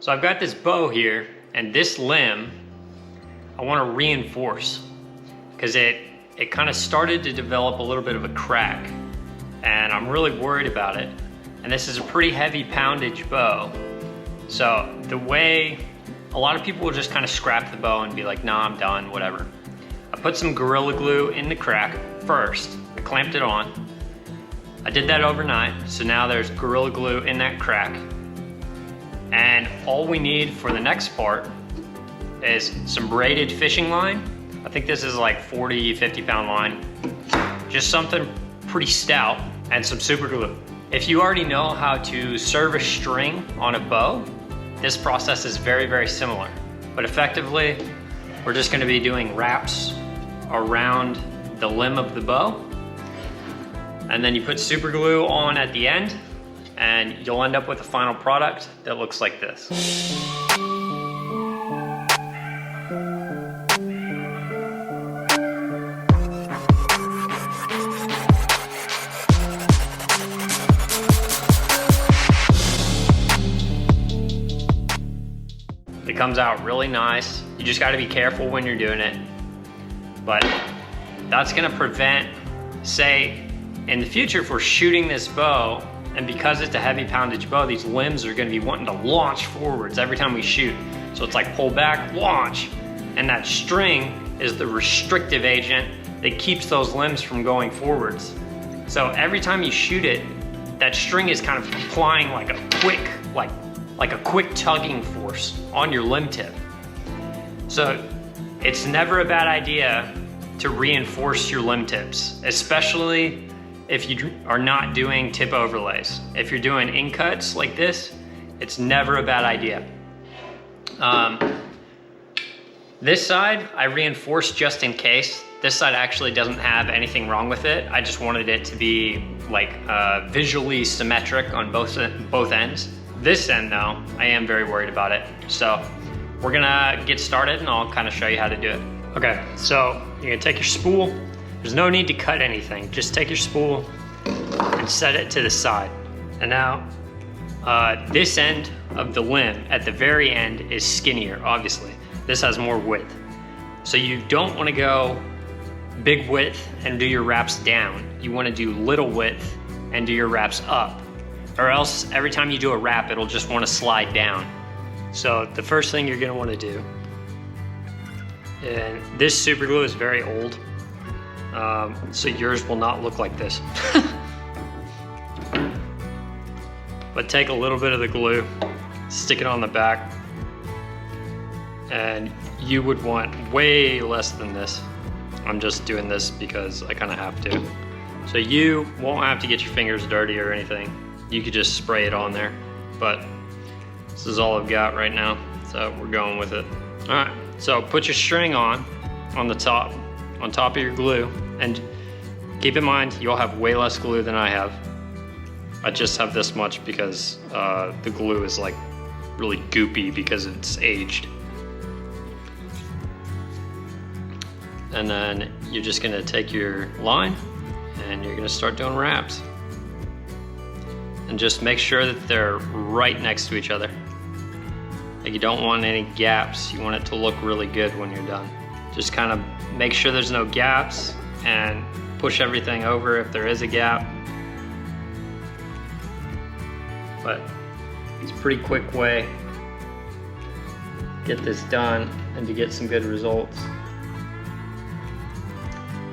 So I've got this bow here, and this limb I want to reinforce because it kind of started to develop a little bit of a crack, and I'm really worried about it. And this is a pretty heavy poundage bow. So the way a lot of people will just kind of scrap the bow and be like, nah, I'm done, whatever. I put some Gorilla Glue in the crack first. I clamped it on. I did that overnight, so now there's Gorilla Glue in that crack. And all we need for the next part is some braided fishing line. I think this is like 40, 50 pound line. Just something pretty stout, and some super glue. If you already know how to serve a string on a bow, this process is very, very similar. But effectively, we're just gonna be doing wraps around the limb of the bow. And then you put super glue on at the end, and you'll end up with a final product that looks like this. It comes out really nice. You just gotta be careful when you're doing it. But that's gonna prevent, say, in the future, if we're shooting this bow, and because it's a heavy poundage bow, these limbs are gonna be wanting to launch forwards every time we shoot. So it's like pull back, launch. And that string is the restrictive agent that keeps those limbs from going forwards. So every time you shoot it, that string is kind of applying like a quick tugging force on your limb tip. So it's never a bad idea to reinforce your limb tips, especially if you are not doing tip overlays. If you're doing in cuts like this, it's never a bad idea. This side I reinforced just in case. This side actually doesn't have anything wrong with it. I just wanted it to be like visually symmetric on both ends. This end though, I am very worried about it. So we're gonna get started and I'll kind of show you how to do it. Okay, so you're gonna take your spool. There's no need to cut anything. Just take your spool and set it to the side. And now, this end of the limb at the very end is skinnier, obviously. This has more width. So you don't wanna go big width and do your wraps down. You wanna do little width and do your wraps up. Or else every time you do a wrap, it'll just wanna slide down. So the first thing you're gonna wanna do, and this super glue is very old, so yours will not look like this. But take a little bit of the glue, stick it on the back, and you would want way less than this. I'm just doing this because I kind of have to. So you won't have to get your fingers dirty or anything. You could just spray it on there, but this is all I've got right now, so we're going with it. All right, so put your string on the top, on top of your glue, and keep in mind, you'll have way less glue than I have. I just have this much because the glue is like really goopy because it's aged. And then you're just gonna take your line and you're gonna start doing wraps. And just make sure that they're right next to each other. Like you don't want any gaps. You want it to look really good when you're done. Just kind of make sure there's no gaps and push everything over if there is a gap. But it's a pretty quick way to get this done and to get some good results.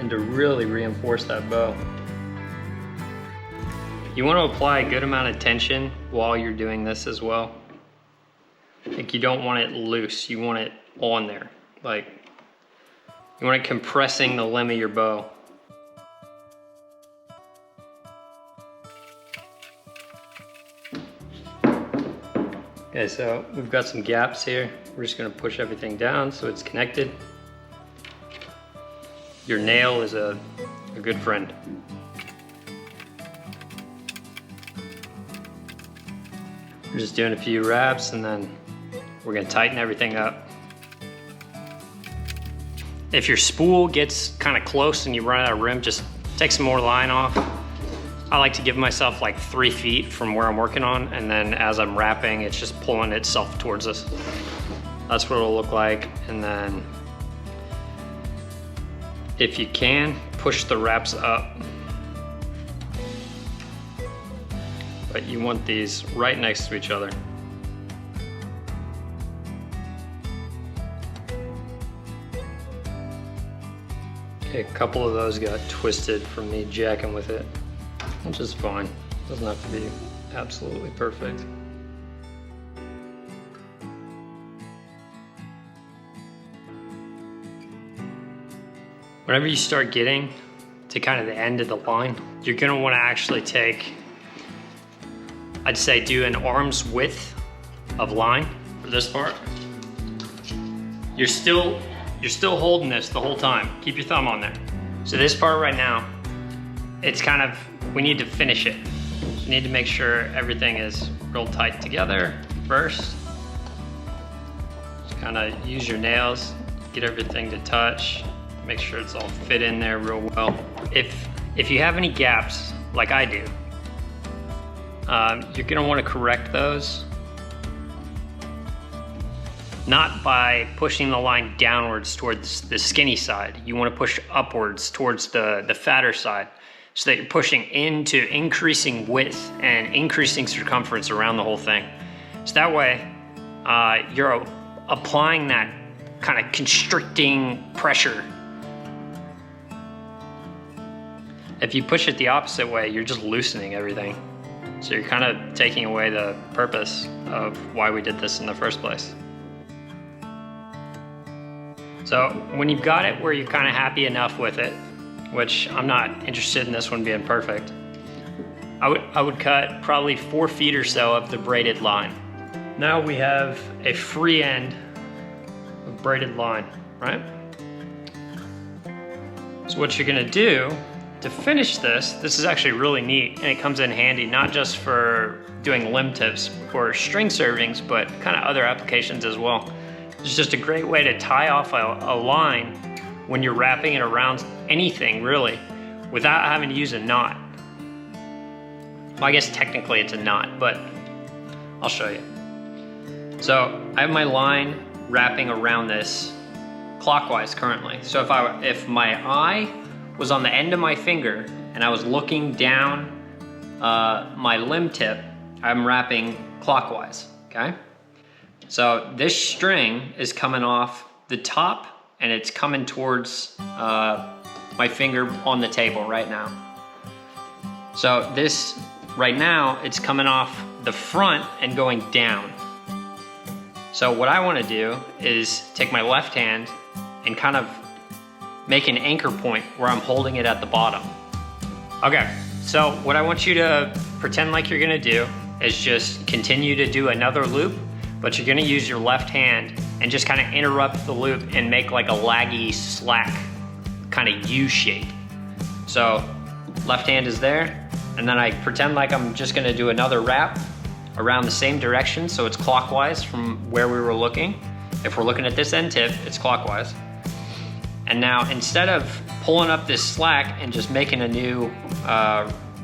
And to really reinforce that bow. You want to apply a good amount of tension while you're doing this as well. Like you don't want it loose, you want it on there. Like you want it compressing the limb of your bow. Okay, so we've got some gaps here. We're just gonna push everything down so it's connected. Your nail is a good friend. We're just doing a few wraps and then we're gonna tighten everything up. If your spool gets kind of close and you run out of room, just take some more line off. I like to give myself like 3 feet from where I'm working on, and then as I'm wrapping, it's just pulling itself towards us. That's what it'll look like. And then if you can, push the wraps up. But you want these right next to each other. Okay, a couple of those got twisted from me jacking with it, which is fine. Doesn't have to be absolutely perfect. Whenever you start getting to kind of the end of the line, you're gonna wanna actually take, I'd say do an arm's width of line for this part. You're still holding this the whole time. Keep your thumb on there. So this part right now, it's kind of, we need to finish it. So you need to make sure everything is real tight together first. Just kind of use your nails, get everything to touch, make sure it's all fit in there real well. If you have any gaps, like I do, you're gonna wanna correct those. Not by pushing the line downwards towards the skinny side. You wanna push upwards towards the fatter side, so that you're pushing into increasing width and increasing circumference around the whole thing. So that way, you're applying that kind of constricting pressure. If you push it the opposite way, you're just loosening everything. So you're kind of taking away the purpose of why we did this in the first place. So when you've got it where you're kind of happy enough with it, which I'm not interested in this one being perfect, I would cut probably 4 feet or so of the braided line. Now we have a free end of braided line, right? So what you're gonna do to finish this is actually really neat, and it comes in handy not just for doing limb tips or string servings, but kind of other applications as well. It's just a great way to tie off a line when you're wrapping it around anything really, without having to use a knot. Well, I guess technically it's a knot, but I'll show you. So I have my line wrapping around this clockwise currently. So if my eye was on the end of my finger and I was looking down my limb tip, I'm wrapping clockwise, okay? So this string is coming off the top and it's coming towards my finger on the table right now. So this, right now, it's coming off the front and going down. So what I wanna do is take my left hand and kind of make an anchor point where I'm holding it at the bottom. Okay, so what I want you to pretend like you're gonna do is just continue to do another loop, but you're gonna use your left hand and just kind of interrupt the loop and make like a laggy, slack kind of U shape. So left hand is there, and then I pretend like I'm just gonna do another wrap around the same direction, so it's clockwise from where we were looking. If we're looking at this end tip, it's clockwise. And now instead of pulling up this slack and just making a new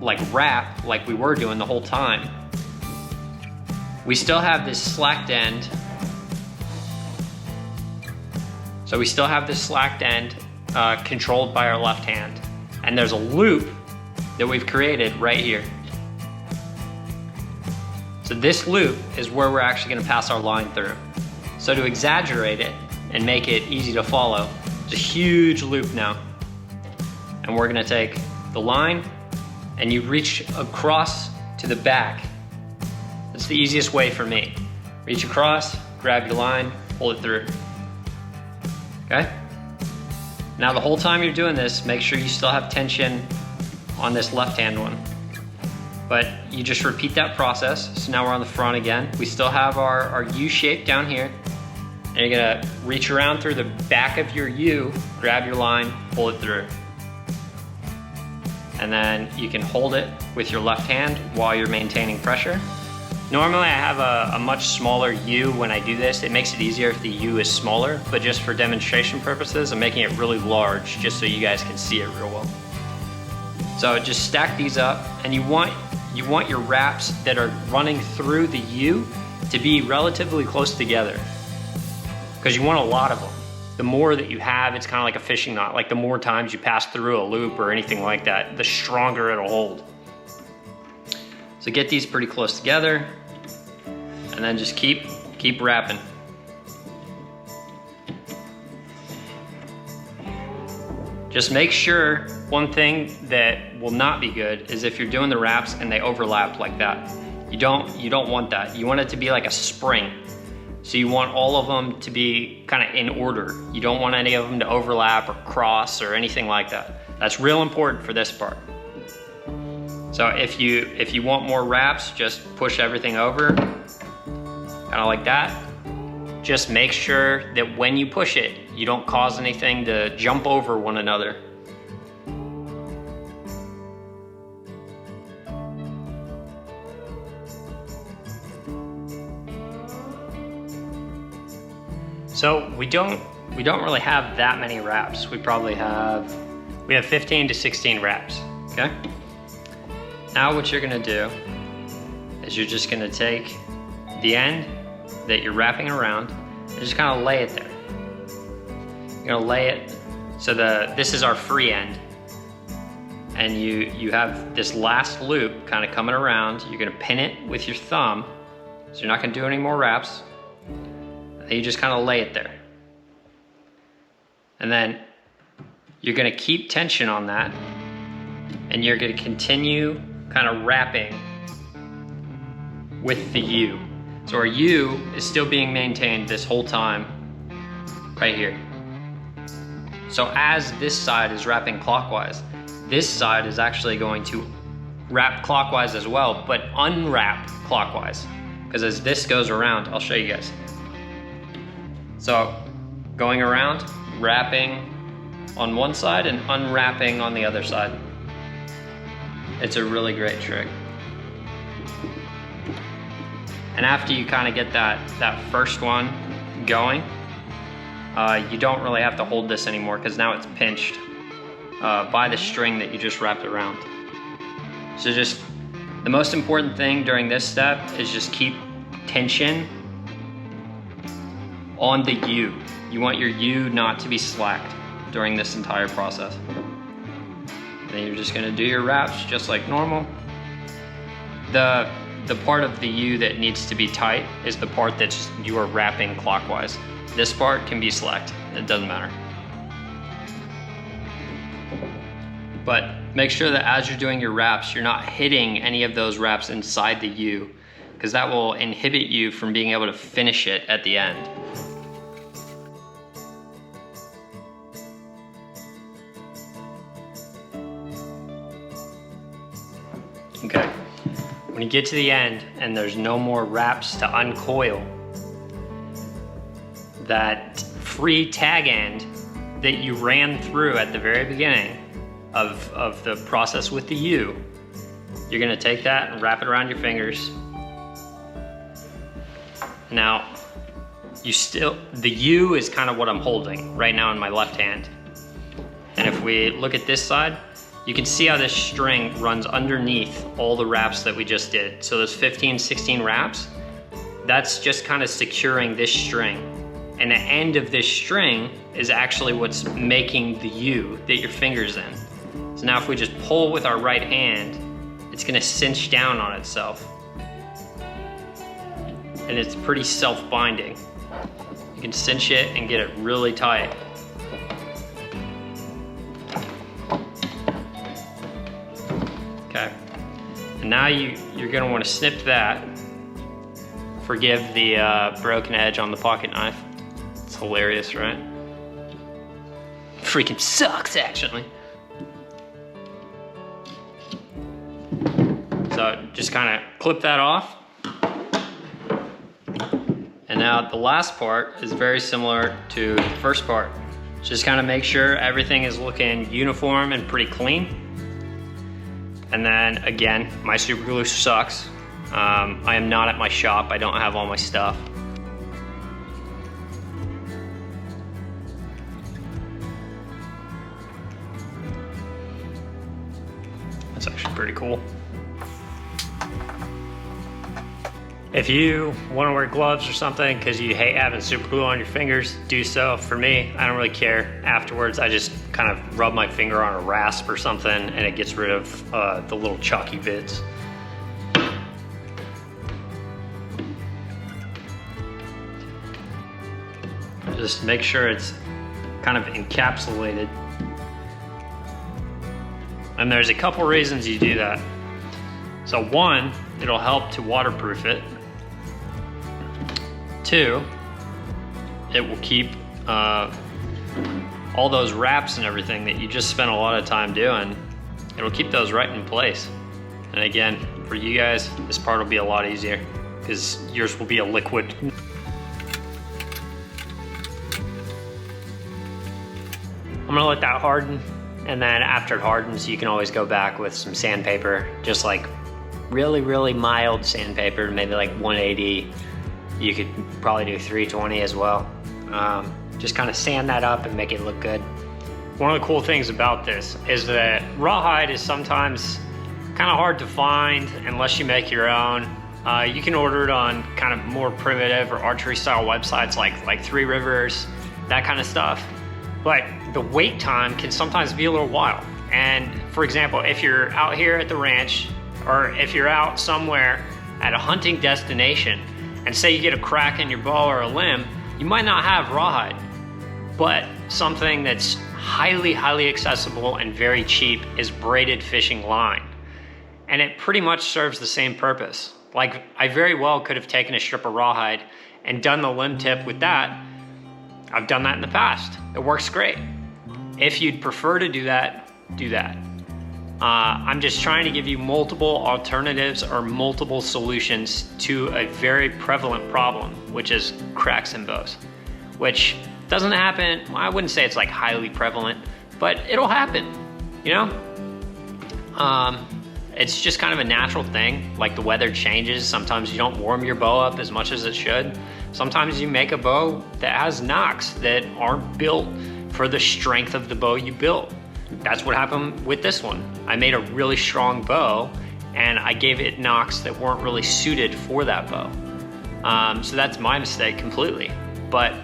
like wrap like we were doing the whole time, we still have this slacked end. So we still have this slacked end controlled by our left hand. And there's a loop that we've created right here. So this loop is where we're actually gonna pass our line through. So to exaggerate it and make it easy to follow, it's a huge loop now. And we're gonna take the line and you reach across to the back. That's the easiest way for me. Reach across, grab your line, pull it through. Okay? Now the whole time you're doing this, make sure you still have tension on this left hand one. But you just repeat that process. So now we're on the front again. We still have our U shape down here. And you're gonna reach around through the back of your U, grab your line, pull it through. And then you can hold it with your left hand while you're maintaining pressure. Normally I have a much smaller U when I do this. It makes it easier if the U is smaller, but just for demonstration purposes, I'm making it really large just so you guys can see it real well. So just stack these up, and you want your wraps that are running through the U to be relatively close together, because you want a lot of them. The more that you have, it's kind of like a fishing knot. Like the more times you pass through a loop or anything like that, the stronger it'll hold. So get these pretty close together, and then just keep wrapping. Just make sure, one thing that will not be good is if you're doing the wraps and they overlap like that. You don't want that. You want it to be like a spring. So you want all of them to be kind of in order. You don't want any of them to overlap or cross or anything like that. That's real important for this part. So if you want more wraps, just push everything over, kind of like that. Just make sure that when you push it, you don't cause anything to jump over one another. So we don't really have that many wraps. We have 15 to 16 wraps, okay? Now what you're gonna do is you're just gonna take the end that you're wrapping around and just kind of lay it there. You're gonna lay it so this is our free end, and you have this last loop kind of coming around. You're gonna pin it with your thumb, so you're not gonna do any more wraps. And you just kind of lay it there. And then you're gonna keep tension on that, and you're gonna continue kind of wrapping with the U. So our U is still being maintained this whole time right here. So as this side is wrapping clockwise, this side is actually going to wrap clockwise as well, but unwrap clockwise. Because as this goes around, I'll show you guys. So going around, wrapping on one side and unwrapping on the other side. It's a really great trick. And after you kind of get that first one going, you don't really have to hold this anymore, because now it's pinched by the string that you just wrapped around. So just the most important thing during this step is just keep tension on the U. You want your U not to be slacked during this entire process. Then you're just gonna do your wraps just like normal. The part of the U that needs to be tight is the part that you are wrapping clockwise. This part can be slacked, it doesn't matter. But make sure that as you're doing your wraps, you're not hitting any of those wraps inside the U, because that will inhibit you from being able to finish it at the end. Okay, when you get to the end and there's no more wraps to uncoil, that free tag end that you ran through at the very beginning of the process with the U, you're gonna take that and wrap it around your fingers. Now, the U is kind of what I'm holding right now in my left hand. And if we look at this side, you can see how this string runs underneath all the wraps that we just did. So those 15, 16 wraps, that's just kind of securing this string. And the end of this string is actually what's making the U that your finger's in. So now if we just pull with our right hand, it's gonna cinch down on itself. And it's pretty self-binding. You can cinch it and get it really tight. Okay, and now you're gonna wanna snip that. Forgive the broken edge on the pocket knife. It's hilarious, right? Freaking sucks, actually. So just kind of clip that off. And now the last part is very similar to the first part. Just kind of make sure everything is looking uniform and pretty clean. And then again, my super glue sucks. I am not at my shop. I don't have all my stuff. It's actually pretty cool. If you want to wear gloves or something because you hate having super glue on your fingers, do so. For me, I don't really care. Afterwards, I just kind of rub my finger on a rasp or something and it gets rid of the little chalky bits. Just make sure it's kind of encapsulated. And there's a couple reasons you do that. So one, it'll help to waterproof it. Two, it will keep all those wraps and everything that you just spent a lot of time doing, it'll keep those right in place. And again, for you guys, this part will be a lot easier because yours will be a liquid. I'm gonna let that harden, and then after it hardens, you can always go back with some sandpaper, just like really, really mild sandpaper, maybe like 180. You could probably do 320 as well. Just kind of sand that up and make it look good. One of the cool things about this is that rawhide is sometimes kind of hard to find unless you make your own. You can order it on kind of more primitive or archery style websites like Three Rivers, that kind of stuff. But the wait time can sometimes be a little while. And for example, if you're out here at the ranch, or if you're out somewhere at a hunting destination, and say you get a crack in your bow or a limb, you might not have rawhide, but something that's highly, highly accessible and very cheap is braided fishing line. And it pretty much serves the same purpose. Like, I very well could have taken a strip of rawhide and done the limb tip with that. I've done that in the past. It works great. If you'd prefer to do that, do that. I'm just trying to give you multiple alternatives or multiple solutions to a very prevalent problem, which is cracks in bows, which doesn't happen. Well, I wouldn't say it's like highly prevalent, but it'll happen, you know? It's just kind of a natural thing. Like the weather changes. Sometimes you don't warm your bow up as much as it should. Sometimes you make a bow that has knocks that aren't built for the strength of the bow you built. That's what happened with this one. I made a really strong bow and I gave it knocks that weren't really suited for that bow. So that's my mistake completely. But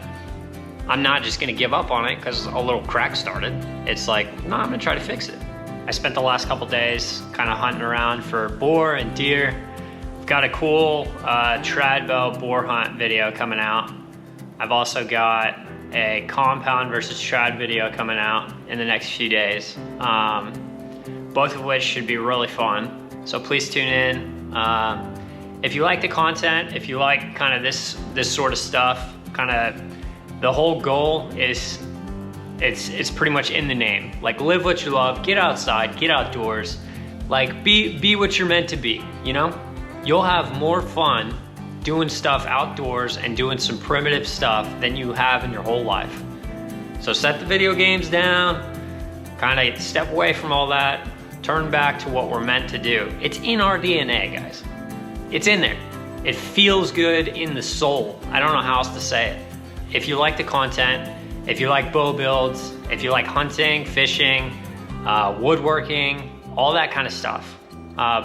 I'm not just gonna give up on it because a little crack started. It's like, no, I'm gonna try to fix it. I spent the last couple days kind of hunting around for boar and deer. I've got a cool trad bow boar hunt video coming out. I've also got a compound versus trad video coming out in the next few days, both of which should be really fun. So please tune in. If you like the content, if you like kind of this sort of stuff, kind of the whole goal is it's pretty much in the name. Like, live what you love, get outside, get outdoors, like be what you're meant to be, you know? You'll have more fun doing stuff outdoors and doing some primitive stuff than you have in your whole life. So set the video games down, kind of step away from all that, turn back to what we're meant to do. It's in our DNA, guys. It's in there. It feels good in the soul. I don't know how else to say it. If you like the content, if you like bow builds, if you like hunting, fishing, woodworking, all that kind of stuff,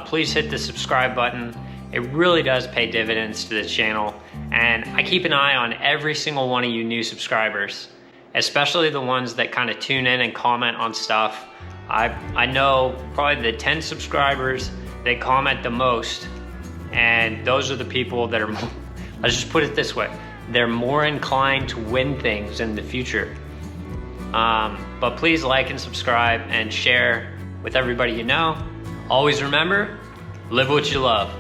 please hit the subscribe button. It really does pay dividends to the channel. And I keep an eye on every single one of you new subscribers, especially the ones that kind of tune in and comment on stuff. I know probably the 10 subscribers that comment the most, and those are the people that are, let's just put it this way, they're more inclined to win things in the future. But please like and subscribe and share with everybody you know. Always remember, live what you love.